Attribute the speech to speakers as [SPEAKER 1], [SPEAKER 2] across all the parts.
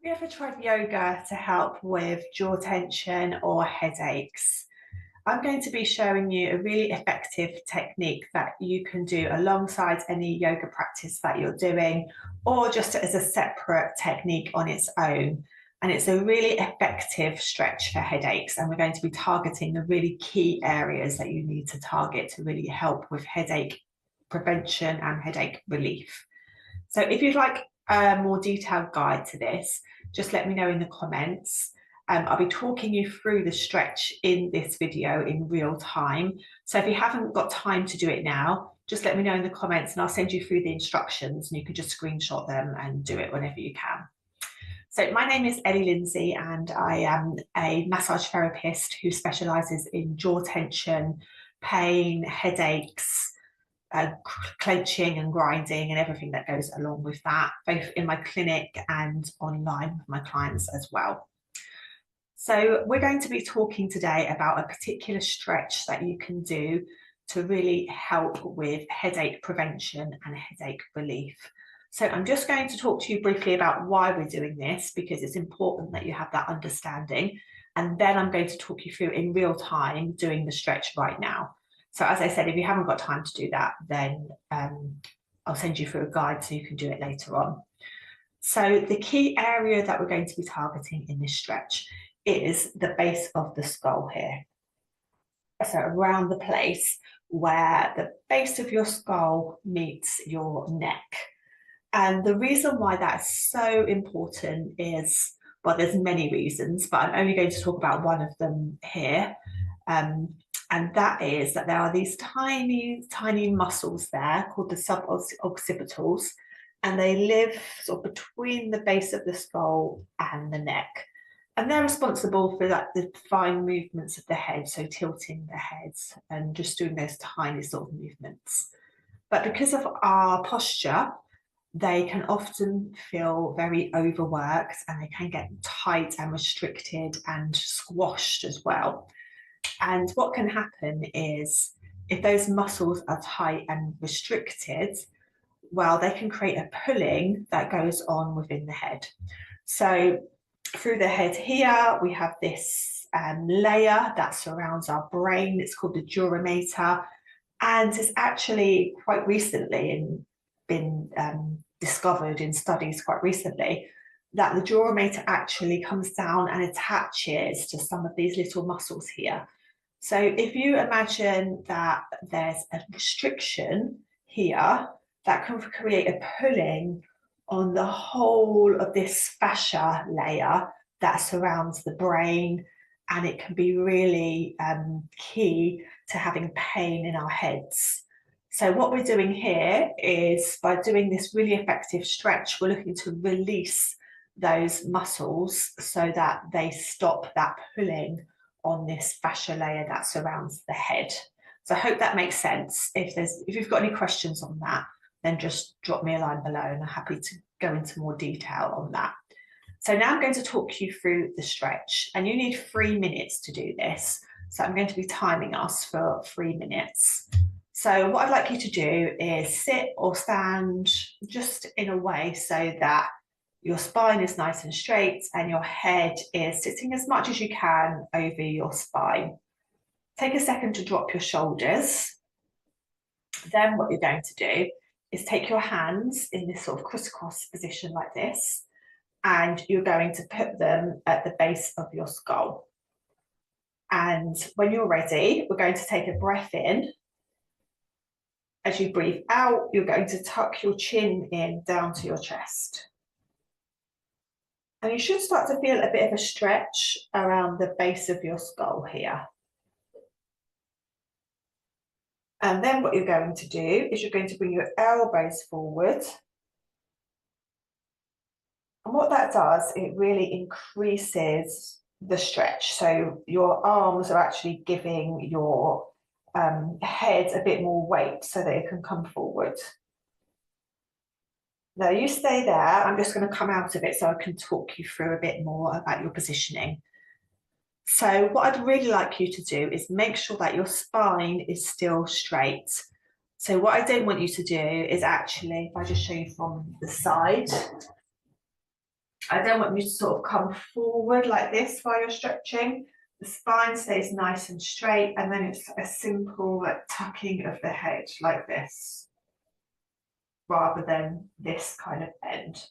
[SPEAKER 1] Have you ever tried yoga to help with jaw tension or headaches? I'm going to be showing you a really effective technique that you can do alongside any yoga practice that you're doing, or just as a separate technique on its own. And it's a really effective stretch for headaches. And we're going to be targeting the really key areas that you need to target to really help with headache prevention and headache relief. So if you'd like a more detailed guide to this, just let me know in the comments. I'll be talking you through the stretch in this video in real time. So if you haven't got time to do it now, just let me know in the comments and I'll send you through the instructions and you can just screenshot them and do it whenever you can. So my name is Ellie Lindsay and I am a massage therapist who specialises in jaw tension, pain, headaches, clenching and grinding and everything that goes along with that, both in my clinic and online with my clients as well. So we're going to be talking today about a particular stretch that you can do to really help with headache prevention and headache relief. So I'm just going to talk to you briefly about why we're doing this, because it's important that you have that understanding. And then I'm going to talk you through in real time doing the stretch right now. So as I said, if you haven't got time to do that, then I'll send you through a guide so you can do it later on. So the key area that we're going to be targeting in this stretch is the base of the skull here. So around the place where the base of your skull meets your neck. And the reason why that's so important is, well, there's many reasons, but I'm only going to talk about one of them here. And that is that there are these tiny, tiny muscles there called the suboccipitals, and they live sort of between the base of the skull and the neck. And they're responsible for like the fine movements of the head, so tilting the heads and just doing those tiny sort of movements. But because of our posture, they can often feel very overworked and they can get tight and restricted and squashed as well. And what can happen is if those muscles are tight and restricted, well, they can create a pulling that goes on within the head. So through the head here, we have this layer that surrounds our brain. It's called the dura mater. And it's actually quite recently been discovered in studies quite recently that the dura mater actually comes down and attaches to some of these little muscles here. So if you imagine that there's a restriction here that can create a pulling on the whole of this fascia layer that surrounds the brain, and it can be really key to having pain in our heads. So what we're doing here is, by doing this really effective stretch, we're looking to release those muscles so that they stop that pulling on this fascia layer that surrounds the head. So I hope that makes sense. If you've got any questions on that, then just drop me a line below and I'm happy to go into more detail on that. So now I'm going to talk you through the stretch, and you need 3 minutes to do this. So I'm going to be timing us for 3 minutes. So what I'd like you to do is sit or stand just in a way so that your spine is nice and straight and your head is sitting as much as you can over your spine. Take a second to drop your shoulders. Then what you're going to do is take your hands in this sort of crisscross position like this, and you're going to put them at the base of your skull. And when you're ready, we're going to take a breath in. As you breathe out, you're going to tuck your chin in down to your chest. And you should start to feel a bit of a stretch around the base of your skull here. And then what you're going to do is you're going to bring your elbows forward. And what that does, it really increases the stretch. So your arms are actually giving your head a bit more weight so that it can come forward. Now you stay there. I'm just going to come out of it so I can talk you through a bit more about your positioning. So what I'd really like you to do is make sure that your spine is still straight. So what I don't want you to do is actually, if I just show you from the side, I don't want you to sort of come forward like this while you're stretching. The spine stays nice and straight, and then it's a simple like tucking of the head like this, rather than this kind of bend.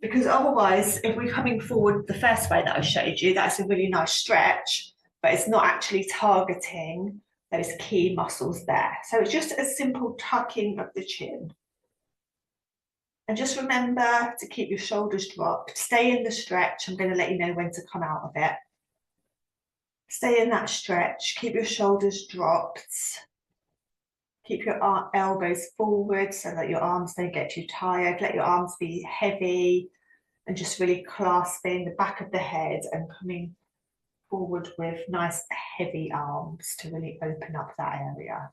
[SPEAKER 1] Because otherwise, if we're coming forward the first way that I showed you, that's a really nice stretch, but it's not actually targeting those key muscles there. So it's just a simple tucking of the chin. And just remember to keep your shoulders dropped. Stay in the stretch. I'm going to let you know when to come out of it. Stay in that stretch. Keep your shoulders dropped. Keep your elbows forward so that your arms don't get too tired. Let your arms be heavy and just really clasping the back of the head and coming forward with nice heavy arms to really open up that area.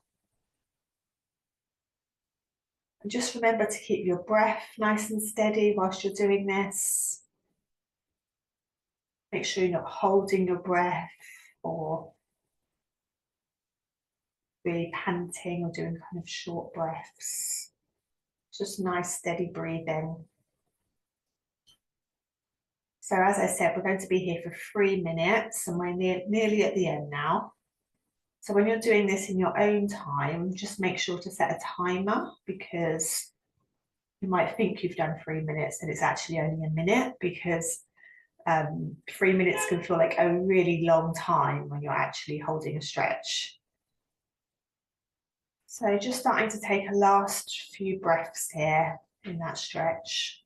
[SPEAKER 1] And just remember to keep your breath nice and steady whilst you're doing this. Make sure you're not holding your breath or really panting or doing kind of short breaths. Just nice steady breathing. So as I said, we're going to be here for 3 minutes and we're nearly at the end now. So when you're doing this in your own time, just make sure to set a timer, because you might think you've done 3 minutes and it's actually only a minute, because 3 minutes can feel like a really long time when you're actually holding a stretch. So just starting to take a last few breaths here in that stretch.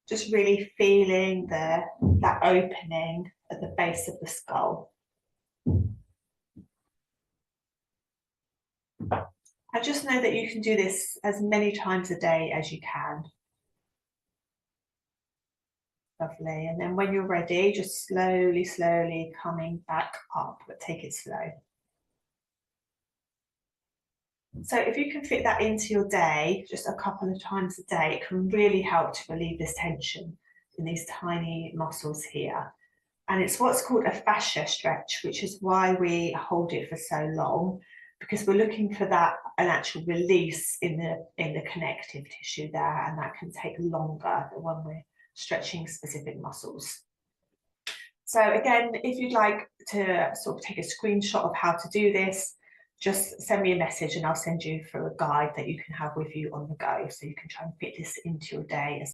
[SPEAKER 1] Just really feeling that opening at the base of the skull. I just know that you can do this as many times a day as you can. Lovely. And then when you're ready, just slowly, slowly coming back up, but take it slow. So if you can fit that into your day, just a couple of times a day, it can really help to relieve this tension in these tiny muscles here. And it's what's called a fascia stretch, which is why we hold it for so long, because we're looking for that an actual release in the connective tissue there, and that can take longer than when we're stretching specific muscles. So again, if you'd like to sort of take a screenshot of how to do this, just send me a message and I'll send you through a guide that you can have with you on the go, so you can try and fit this into your day as